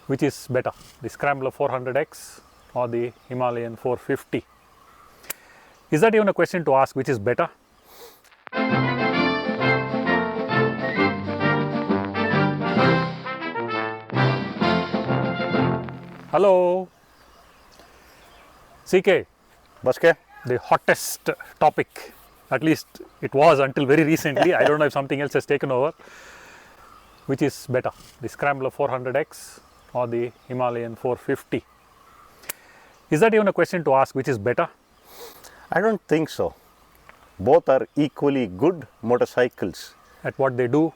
Which is better, the Scrambler 400X or the Himalayan 450? Is that even a question to ask, which is better? Hello, CK. Baske? The hottest topic, at least it was until very recently. I don't know if something else has taken over. Which is better, the Scrambler 400X or the Himalayan 450? Is that even a question to ask, which is better? I don't think so. Both are equally good motorcycles. At what they do,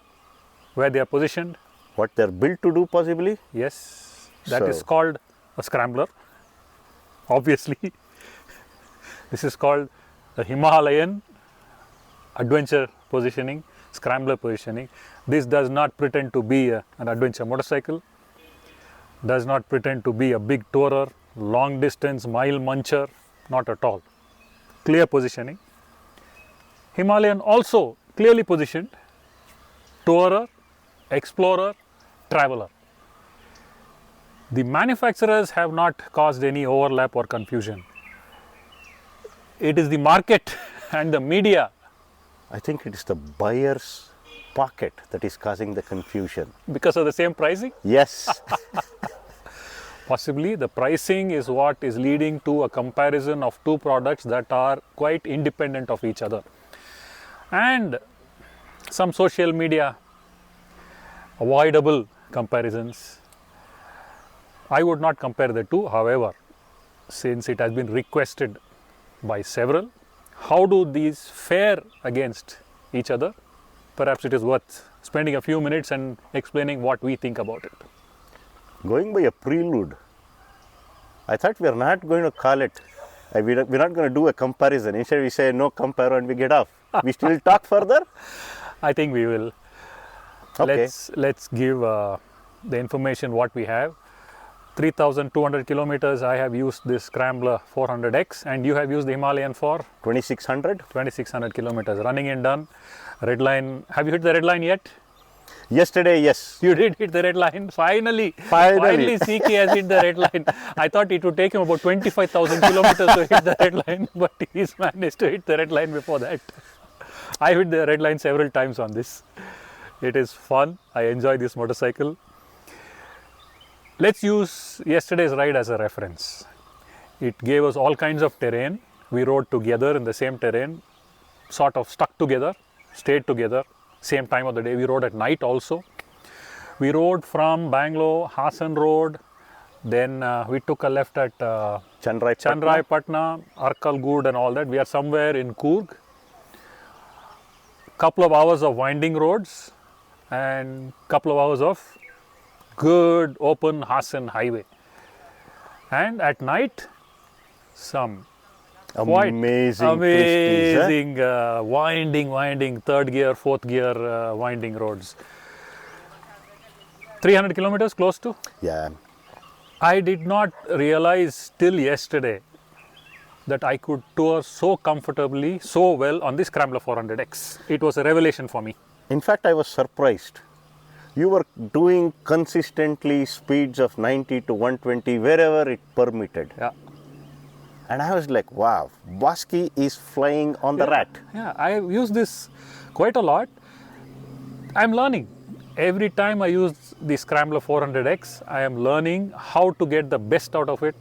where they are positioned? What they're built to do, possibly? Yes, that is So- called a scrambler. Obviously, this is called a Himalayan adventure positioning, scrambler positioning. This does not pretend to be an adventure motorcycle, does not pretend to be a big tourer, long distance, mile muncher, not at all. Clear positioning. Himalayan also clearly positioned, tourer, explorer, traveler. The manufacturers have not caused any overlap or confusion. It is the market and the media. I think it is the buyer's pocket that is causing the confusion. Because of the same pricing? Yes. Possibly the pricing is what is leading to a comparison of two products that are quite independent of each other. And some social media avoidable comparisons. I would not compare the two, however, since it has been requested by several, how do these fare against each other? Perhaps it is worth spending a few minutes and explaining what we think about it. Going by a prelude, I thought we are not going to call it, we're not going to do a comparison. Instead, we say no compare and we get off. We still talk further? I think we will. Okay. Let's give the information what we have. 3,200 kilometers I have used this Scrambler 400X, and you have used the Himalayan for 2600? 2600 kilometers. Running and done. Red line. Have you hit the red line yet? Yesterday, yes. You did hit the red line. Finally, Finally. CK has hit the red line. I thought it would take him about 25,000 kilometers to hit the red line, but he's managed to hit the red line before that. I hit the red line several times on this. It is fun. I enjoy this motorcycle. Let's use yesterday's ride as a reference. It gave us all kinds of terrain. We rode together in the same terrain, sort of stuck together, stayed together, same time of the day. We rode at night also. We rode from Bangalore, Hassan Road, then we took a left at Chandrai Patna, Arkalgud and all that. We are somewhere in Coorg. Couple of hours of winding roads and couple of hours of good open Hassan highway. And at night, some quite Amazing twisties, huh? amazing winding, third gear, fourth gear winding roads. 300 kilometers close to. Yeah. I did not realize till yesterday that I could tour so comfortably, so well on this Scrambler 400X. It was a revelation for me. In fact, I was surprised. You were doing consistently speeds of 90 to 120 wherever it permitted. Yeah. And I was like, wow, Baske is flying on the rat. Yeah, I use this quite a lot. I'm learning. Every time I use the Scrambler 400X, I am learning how to get the best out of it.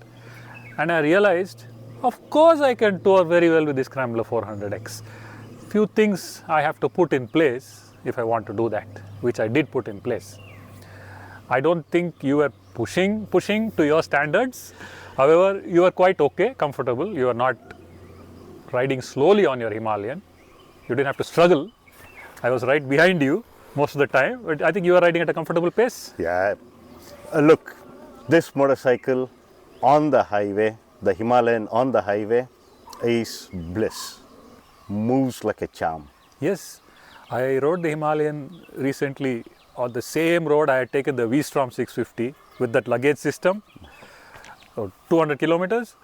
And I realized, of course I can tour very well with the Scrambler 400X. Few things I have to put in place if I want to do that, which I did put in place. I don't think you were pushing to your standards. However, you are quite okay, comfortable. You are not riding slowly on your Himalayan. You didn't have to struggle. I was right behind you most of the time, but I think you are riding at a comfortable pace. Yeah. Look, this motorcycle on the highway, the Himalayan on the highway, is bliss. Moves like a charm. Yes, I rode the Himalayan recently on the same road I had taken the V-Strom 650 with that luggage system, so 200 kilometers.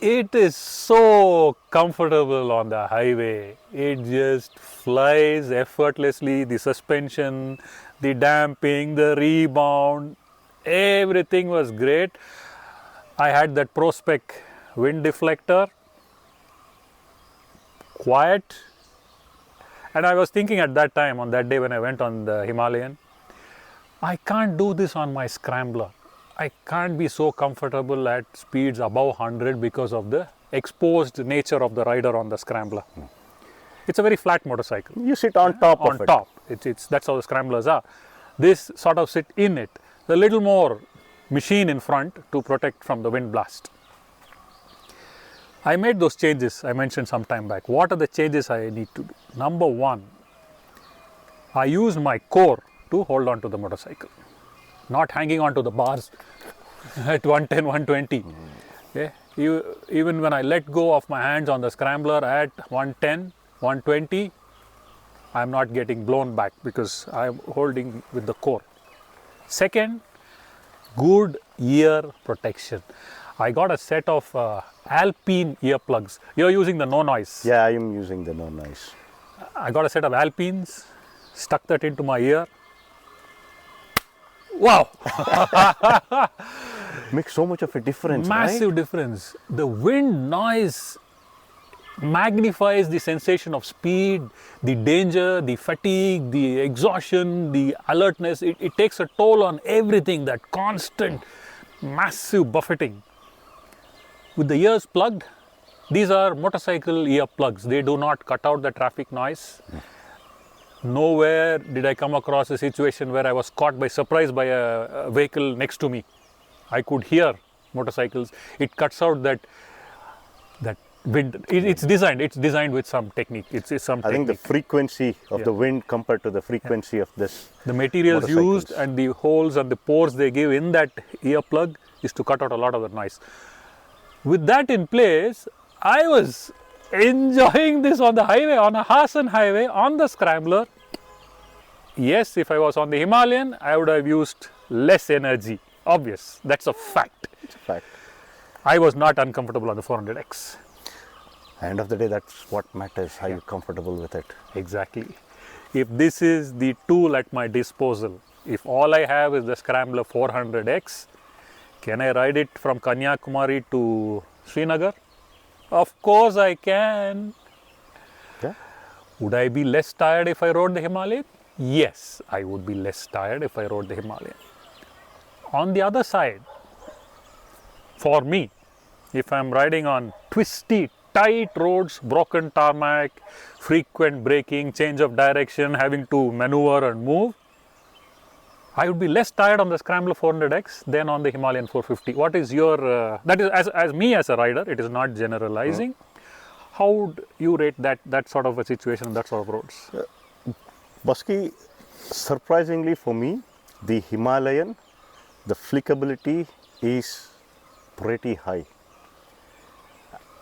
It is so comfortable on the highway. It just flies effortlessly. The suspension, the damping, the rebound, everything was great. I had that ProSpec wind deflector, quiet. And I was thinking at that time, on that day when I went on the Himalayan, I can't do this on my Scrambler. I can't be so comfortable at speeds above 100 because of the exposed nature of the rider on the Scrambler. It's a very flat motorcycle. You sit on top of it. On top. That's how the Scramblers are. This sort of sit in it. A little more machine in front to protect from the wind blast. I made those changes I mentioned some time back. What are the changes I need to do? Number one, I use my core to hold on to the motorcycle, not hanging on to the bars at 110, 120. Okay? Even when I let go of my hands on the Scrambler at 110, 120, I'm not getting blown back because I'm holding with the core. Second, good ear protection. I got a set of Alpine earplugs. You're using the no noise. Yeah, I am using the no noise. I got a set of Alpines, stuck that into my ear. Wow! Makes so much of a difference, Massive right? difference. The wind noise magnifies the sensation of speed, the danger, the fatigue, the exhaustion, the alertness. It takes a toll on everything, that constant, massive buffeting. With the ears plugged, these are motorcycle ear plugs. They do not cut out the traffic noise. Nowhere did I come across a situation where I was caught by surprise by a vehicle next to me. I could hear motorcycles. It cuts out that wind. It's designed with some technique. It's some I think the frequency of the wind compared to the frequency of this. The materials motorcycles. used and the holes and the pores they give in that earplug is to cut out a lot of the noise. With that in place, I was enjoying this on the highway, on a Hassan highway, on the Scrambler. Yes, if I was on the Himalayan, I would have used less energy. Obvious, that's a fact. It's a fact. I was not uncomfortable on the 400X. End of the day, that's what matters. Are you comfortable with it? Exactly. If this is the tool at my disposal, if all I have is the Scrambler 400X, can I ride it from Kanyakumari to Srinagar? Of course I can. Yeah. Would I be less tired if I rode the Himalayan? Yes, I would be less tired if I rode the Himalayan. On the other side, for me, if I'm riding on twisty, tight roads, broken tarmac, frequent braking, change of direction, having to maneuver and move, I would be less tired on the Scrambler 400X than on the Himalayan 450. What is your, that is as me as a rider, it is not generalizing. How would you rate that sort of a situation, that sort of roads? Busky, surprisingly for me, the Himalayan, the flickability is pretty high.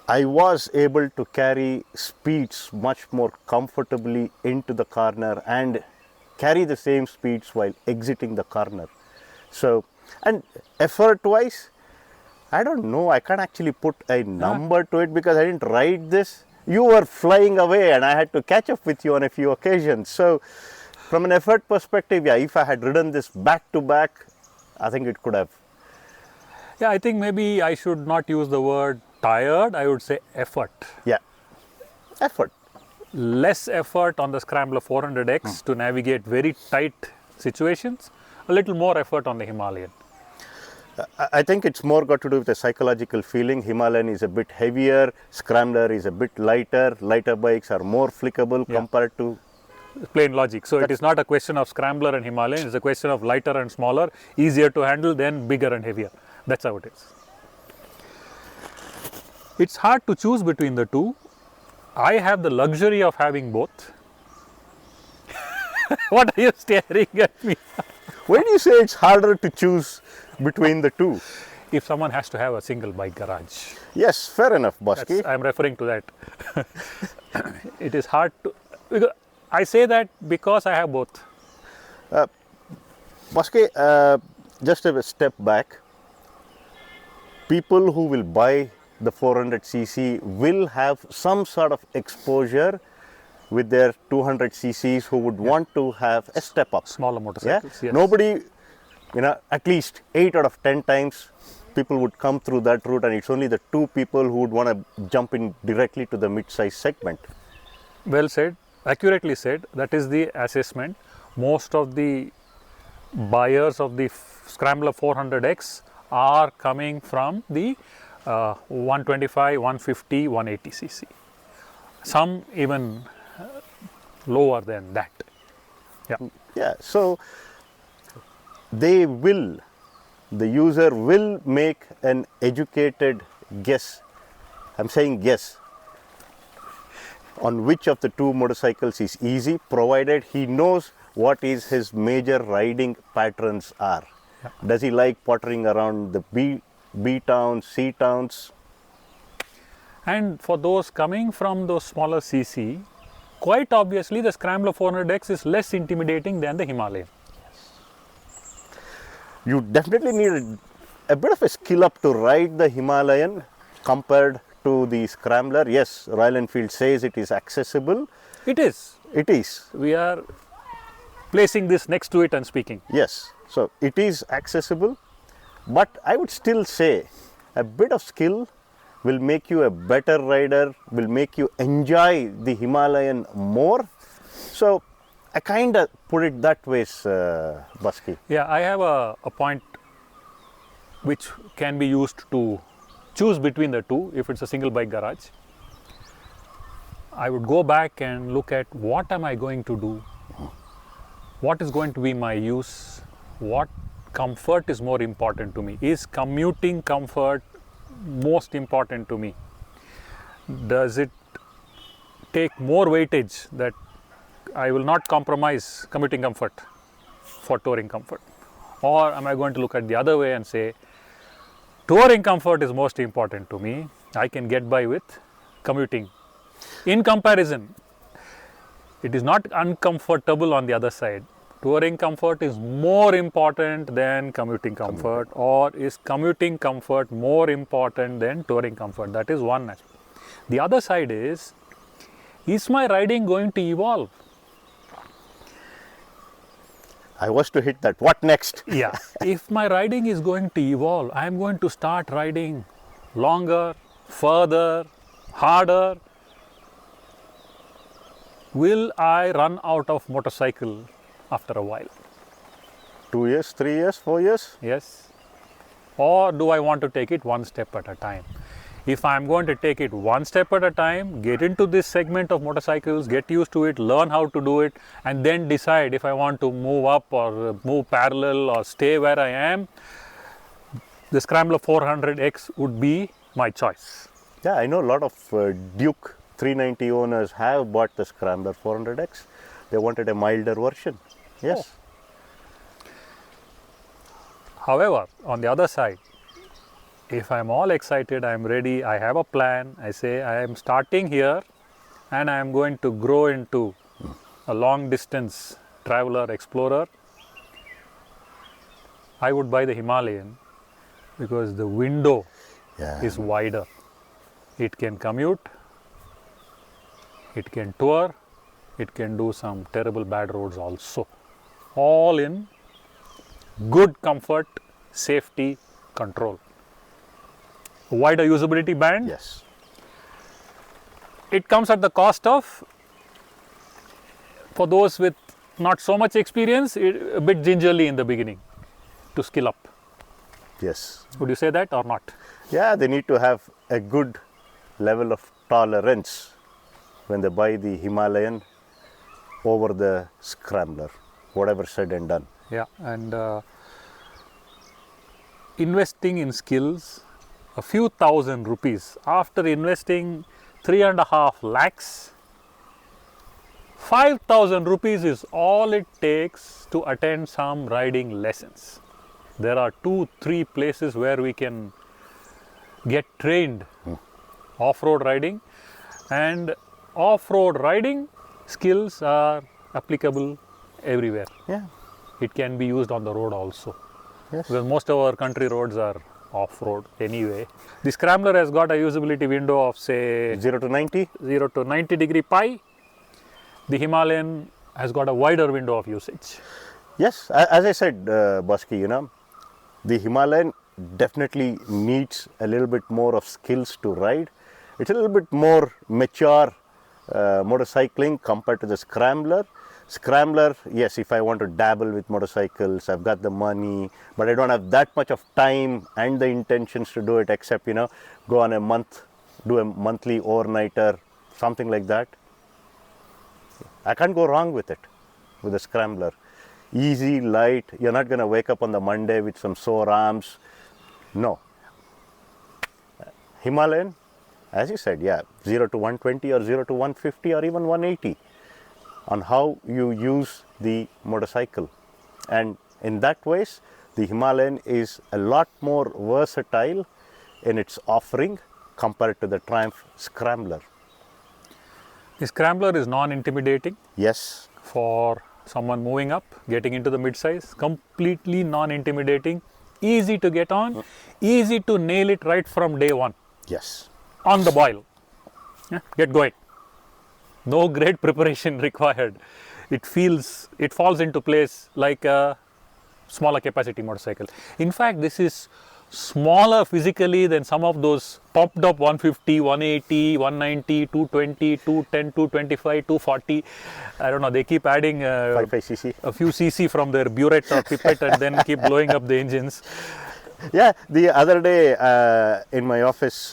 I was able to carry speeds much more comfortably into the corner and carry the same speeds while exiting the corner. So, and effort wise, I don't know, I can't actually put a number to it because I didn't ride this. You were flying away and I had to catch up with you on a few occasions. So, from an effort perspective, yeah, if I had ridden this back to back, I think it could have. Yeah, I think maybe I should not use the word tired, I would say effort. Yeah, effort. Less effort on the Scrambler 400X to navigate very tight situations, a little more effort on the Himalayan. I think it's more got to do with a psychological feeling. Himalayan is a bit heavier, Scrambler is a bit lighter. Lighter bikes are more flickable compared to. Plain logic. So it is not a question of Scrambler and Himalayan, it's a question of lighter and smaller, easier to handle than bigger and heavier. That's how it is. It's hard to choose between the two. I have the luxury of having both. What are you staring at me? Why do you say it's harder to choose between the two? If someone has to have a single bike garage. Yes, fair enough, Busky. I'm referring to that. It is hard to, because I say that because I have both. Busky, just a step back. People who will buy the 400cc will have some sort of exposure with their 200 cc's who would want to have a step up. Smaller Yeah, motorcycles. Yes. nobody, at least 8 out of 10 times people would come through that route, and it's only the 2 people who would want to jump in directly to the mid-size segment. Well said, accurately said. That is the assessment. Most of the buyers of the Scrambler 400X are coming from the 125, 150, 180 cc. Some even lower than that. Yeah. Yeah, so the user will make an educated guess, I'm saying guess, on which of the 2 motorcycles is easy, provided he knows what is his major riding patterns are. Yeah. Does he like pottering around the B towns, C towns? And for those coming from those smaller cc, quite obviously the Scrambler 400X is less intimidating than the Himalayan. You definitely need a bit of a skill up to ride the Himalayan compared to the Scrambler. Yes, Royal Enfield says it is accessible. It is. It is. We are placing this next to it and speaking. Yes, so it is accessible, but I would still say a bit of skill will make you a better rider, will make you enjoy the Himalayan more. So I kind of put it that way, Busky. Yeah, I have a point which can be used to choose between the 2 if it's a single bike garage. I would go back and look at what am I going to do, what is going to be my use, what comfort is more important to me. Is commuting comfort most important to me? Does it take more weightage that I will not compromise commuting comfort for touring comfort? Or am I going to look at the other way and say, touring comfort is most important to me, I can get by with commuting. In comparison, it is not uncomfortable on the other side. Touring comfort is more important than commuting comfort, or is commuting comfort more important than touring comfort? That is one aspect. The other side is my riding going to evolve? I was to hit that. What next? Yeah. If my riding is going to evolve, I am going to start riding longer, further, harder. Will I run out of motorcycle after a while? 2 years, 3 years, 4 years? Yes. Or do I want to take it one step at a time? If I am going to take it one step at a time, get into this segment of motorcycles, get used to it, learn how to do it, and then decide if I want to move up or move parallel or stay where I am, the Scrambler 400X would be my choice. Yeah, I know a lot of Duke 390 owners have bought the Scrambler 400X. They wanted a milder version. Yes. However, on the other side, if I am all excited, I am ready, I have a plan, I say I am starting here and I am going to grow into a long distance traveler, explorer, I would buy the Himalayan because the window is wider. It can commute, it can tour, it can do some terrible bad roads also. All in good comfort, safety, control. Wider usability band. Yes. It comes at the cost of, for those with not so much experience, a bit gingerly in the beginning to skill up. Yes. Would you say that or not? Yeah, they need to have a good level of tolerance when they buy the Himalayan over the Scrambler, whatever said and done. Yeah, and investing in skills, a few thousand rupees, after investing 3.5 lakhs, 5,000 rupees is all it takes to attend some riding lessons. There are 2-3 places where we can get trained off-road riding, and off-road riding skills are applicable everywhere. Yeah. It can be used on the road also. Yes. Because most of our country roads are off-road anyway. The Scrambler has got a usability window of say 0 to 90? 0 to 90 degree pi. the Himalayan has got a wider window of usage. Yes, as I said, Bosky, you know, the Himalayan definitely needs a little bit more of skills to ride. It's a little bit more mature motorcycling compared to the Scrambler. Scrambler, yes, if I want to dabble with motorcycles, I've got the money, but I don't have that much of time and the intentions to do it, except, you know, go on a month, do a monthly overnighter, something like that. I can't go wrong with it, with the Scrambler. Easy, light, you're not going to wake up on the Monday with some sore arms. No. Himalayan, as you said, yeah, 0 to 120 or 0 to 150 or even 180 on how you use the motorcycle. And in that ways, the Himalayan is a lot more versatile in its offering compared to the Triumph Scrambler. The Scrambler is non-intimidating. Yes. For someone moving up, getting into the mid-size, completely non-intimidating, easy to get on, easy to nail it right from day one. Yes. On the boil. Yeah, get going. No great preparation required. It falls into place like a smaller capacity motorcycle. In fact, this is smaller physically than some of those popped up 150, 180, 190, 220, 210, 225, 240. I don't know, they keep adding 55cc. a few cc from their burette or pipette and then keep blowing up the engines. Yeah, the other day in my office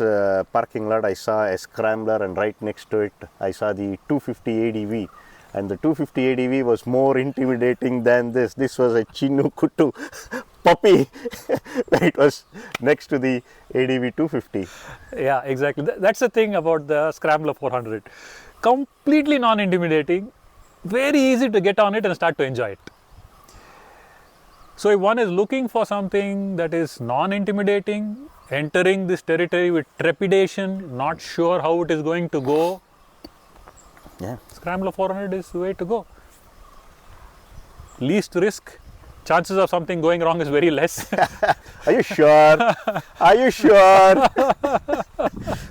parking lot, I saw a Scrambler, and right next to it, I saw the 250 ADV. And the 250 ADV was more intimidating than this. This was a Chinnu Kuttu puppy. It was next to the ADV 250. Yeah, exactly. That's the thing about the Scrambler 400. Completely non-intimidating, very easy to get on it and start to enjoy it. So if one is looking for something that is non-intimidating, entering this territory with trepidation, not sure how it is going to go, Yeah. Scrambler 400 is the way to go. Least risk, chances of something going wrong is very less. Are you sure? Are you sure?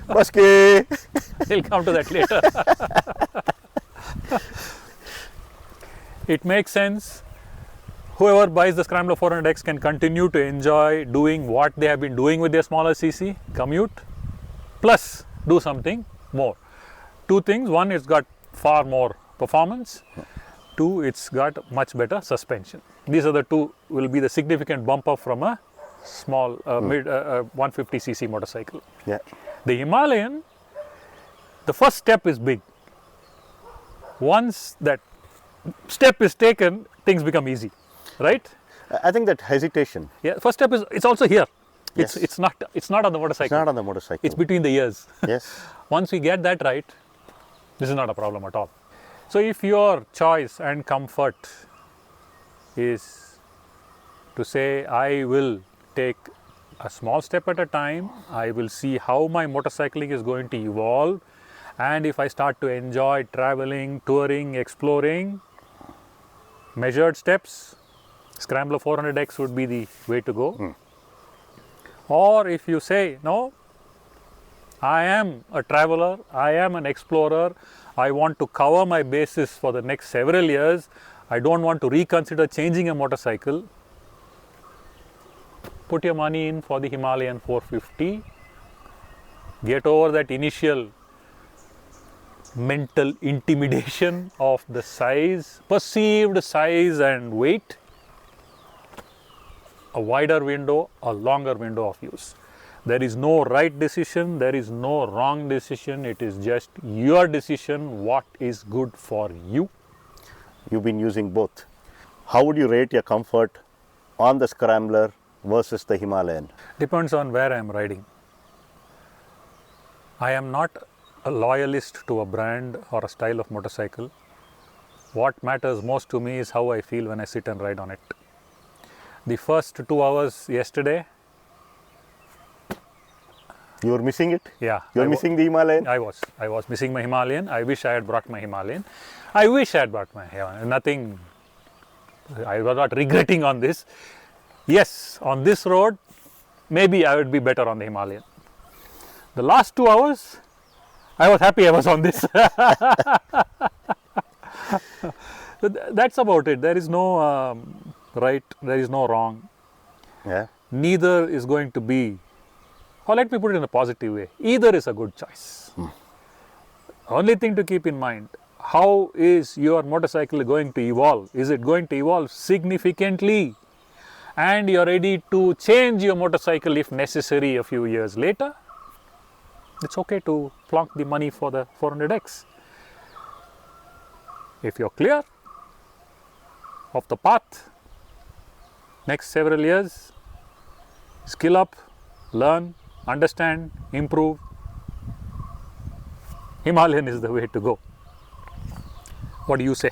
Bosky. We'll come to that later. It makes sense. Whoever buys the Scrambler 400X can continue to enjoy doing what they have been doing with their smaller cc, commute, plus do something more. Two things: one, it's got far more performance; two, it's got much better suspension. These are the two will be the significant bump up from a small mid 150cc motorcycle. Yeah. The Himalayan, the first step is big. Once that step is taken, things become easy, right? I think that hesitation. Yeah, first step is it's also here. Yes. It's not on the motorcycle. It's not on the motorcycle. It's between the ears. Yes. Once we get that right, this is not a problem at all. So if your choice and comfort is to say, I will take a small step at a time, I will see how my motorcycling is going to evolve, and if I start to enjoy traveling, touring, exploring, measured steps, Scrambler 400X would be the way to go. Or if you say, no, I am a traveler, I am an explorer, I want to cover my bases for the next several years, I don't want to reconsider changing a motorcycle, put your money in for the Himalayan 450, get over that initial mental intimidation of the size, perceived size and weight, a wider window, a longer window of use. There is no right decision, there is no wrong decision, it is just your decision, what is good for you. You've been using both. How would you rate your comfort on the Scrambler versus the Himalayan? Depends on where I am riding. I am not a loyalist to a brand or a style of motorcycle. What matters most to me is how I feel when I sit and ride on it. The first 2 hours yesterday, You were missing it? yeah. You're missing the Himalayan? I was missing my Himalayan. I wish I had brought my Himalayan. I wish I had brought my Himalayan. Nothing, I was not regretting on this. Yes, on this road, maybe I would be better on the Himalayan. The last 2 hours, I was happy I was on this. So that's about it. There is no right, there is no wrong. Yeah. Neither is going to be, or let me put it in a positive way, either is a good choice. Only thing to keep in mind, how is your motorcycle going to evolve? Is it going to evolve significantly? And you're ready to change your motorcycle if necessary a few years later? It's okay to plonk the money for the 400X. If you're clear of the path, next several years, skill up, learn, understand, improve, Himalayan is the way to go. What do you say?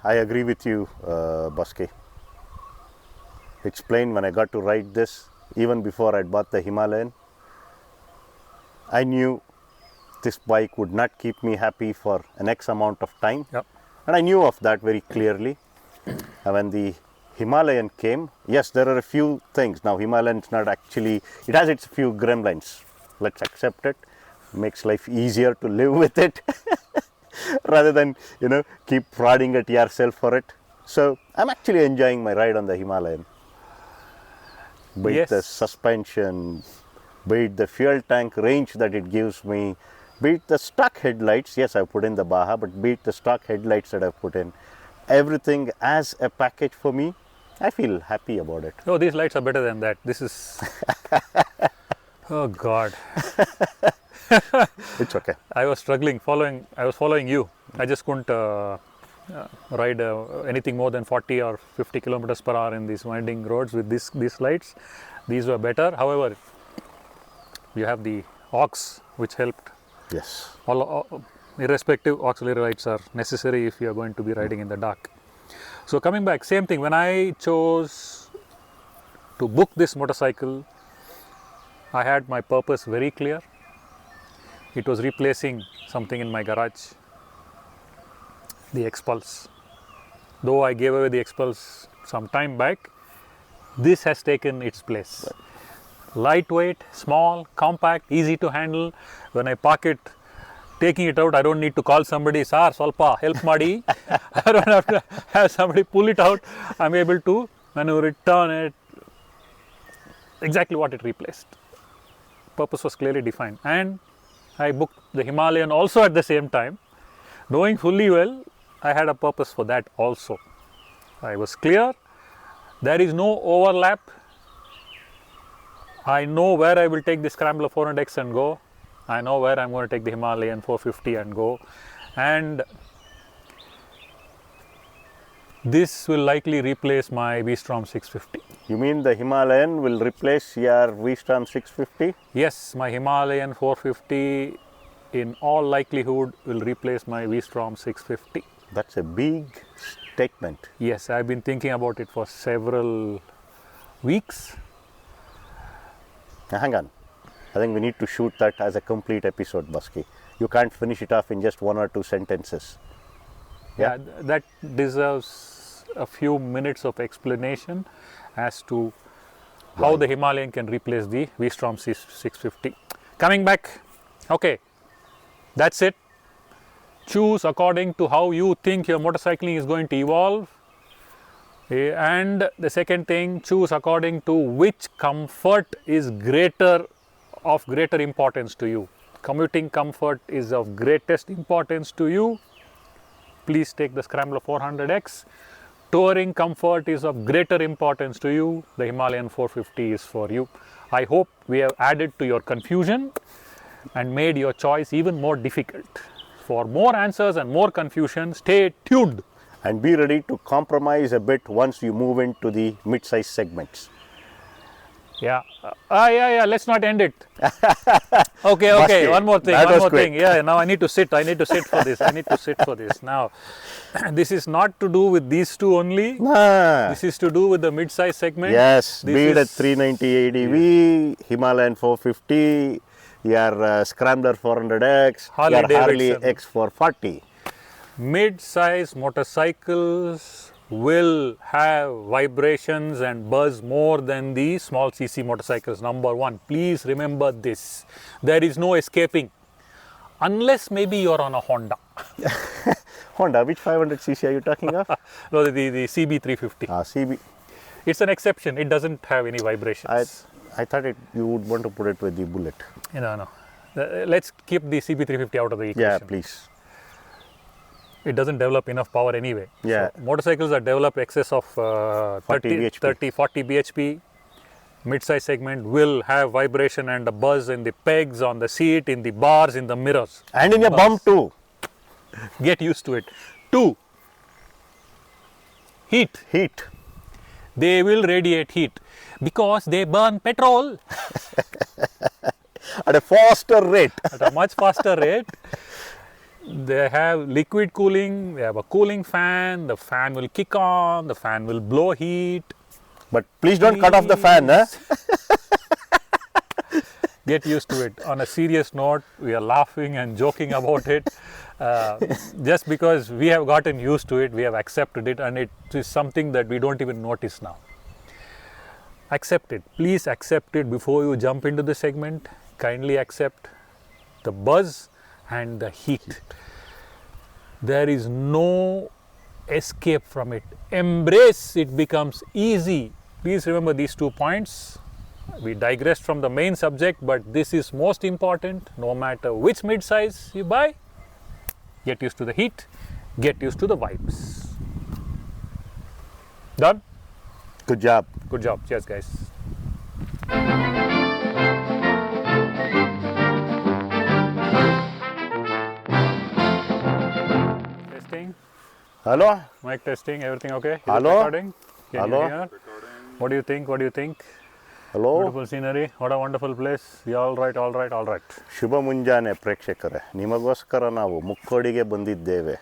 I agree with you, Busky. It's plain, when I got to ride this, even before I bought the Himalayan, I knew this bike would not keep me happy for an X amount of time. Yep. And I knew of that very clearly. And when the Himalayan came, yes, there are a few things. Now, Himalayan is not actually, it has its few gremlins. Let's accept it. Makes life easier to live with it rather than, keep prodding at yourself for it. So, I'm actually enjoying my ride on the Himalayan. Be it the suspension, be it the fuel tank range that it gives me, be it the stock headlights. Yes, I've put in the Baja, but be it the stock headlights that I've put in. Everything as a package for me, I feel happy about it. Oh, these lights are better than that. This is, oh God. It's okay. I was struggling I was following you. I just couldn't ride anything more than 40 or 50 kilometers per hour in these winding roads with these lights. These were better. However, you have the aux, which helped. Yes. Irrespective, auxiliary lights are necessary if you are going to be riding in the dark. So coming back, same thing. When I chose to book this motorcycle, I had my purpose very clear. It was replacing something in my garage, the X-Pulse. Though I gave away the X-Pulse some time back, this has taken its place. Right. Lightweight, small, compact, easy to handle. When I park it, taking it out, I don't need to call somebody, sir, ಸ್ವಲ್ಪ help ಮಾಡಿ. I don't have to have somebody pull it out. I'm able to maneuver it, turn it, exactly what it replaced. Purpose was clearly defined. And I booked the Himalayan also at the same time, knowing fully well I had a purpose for that also. I was clear, there is no overlap. I know where I will take the Scrambler 400X and go. I know where I'm going to take the Himalayan 450 and go. And this will likely replace my V-Strom 650. You mean the Himalayan will replace your V-Strom 650? Yes, my Himalayan 450 in all likelihood will replace my V-Strom 650. That's a big statement. Yes, I've been thinking about it for several weeks. Now, hang on. I think we need to shoot that as a complete episode, Busky. You can't finish it off in just one or two sentences. Yeah, that deserves a few minutes of explanation as to how the Himalayan can replace the V-Strom 650. Coming back, okay, that's it. Choose according to how you think your motorcycling is going to evolve. And the second thing, choose according to which comfort is of greater importance to you. Commuting comfort is of greatest importance to you. Please take the Scrambler 400X. Touring comfort is of greater importance to you. The Himalayan 450 is for you. I hope we have added to your confusion and made your choice even more difficult. For more answers and more confusion, stay tuned. And be ready to compromise a bit once you move into the mid-size segments. Yeah. Let's not end it. Okay. One more thing. Yeah, now I need to sit. For this. Now, this is not to do with these two only. Nah. This is to do with the mid-size segment. Yes, be it at 390 ADV, Himalayan 450, your Scrambler 400X, your Harley X440. Mid-size motorcycles will have vibrations and buzz more than the small cc motorcycles. Number one, please remember this. There is no escaping, unless maybe you're on a Honda. Honda, which 500cc are you talking of? No, the CB350. CB. It's an exception. It doesn't have any vibrations. I thought you would want to put it with the Bullet. No. Let's keep the CB350 out of the equation. Yeah, please. It doesn't develop enough power anyway. Yeah. So, motorcycles that develop excess of 40 bhp, mid-size segment will have vibration and a buzz in the pegs, on the seat, in the bars, in the mirrors. And in your bum too. Get used to it. 2. Heat. Heat. They will radiate heat because they burn petrol At a faster rate. at a much faster rate. They have liquid cooling, they have a cooling fan, the fan will kick on, the fan will blow heat. But please don't cut off the fan. Get used to it. On a serious note, we are laughing and joking about it. Just because we have gotten used to it, we have accepted it, and it is something that we don't even notice now. Accept it. Please accept it before you jump into the segment. Kindly accept the buzz and the heat. There is no escape from it. Embrace it, becomes easy. Please remember these 2 points. We digressed from the main subject, but this is most important. No matter which mid-size you buy, get used to the heat, get used to the vibes. Done? Good job. Good job. Cheers, guys. Testing. Hello? Mic testing. Everything okay? Is it Hello? recording? Can Hello? you hear? What do you think? What do you think? Hello? Beautiful scenery. What a wonderful place. Yeah, all right. ಶುಭ ಮುಂಜಾನೆ ಪ್ರೇಕ್ಷಕರೇ, ನಿಮಗೋಸ್ಕರ ನಾವು ಮುಕ್ಕೋಡಿಗೆ ಬಂದಿದ್ದೇವೆ.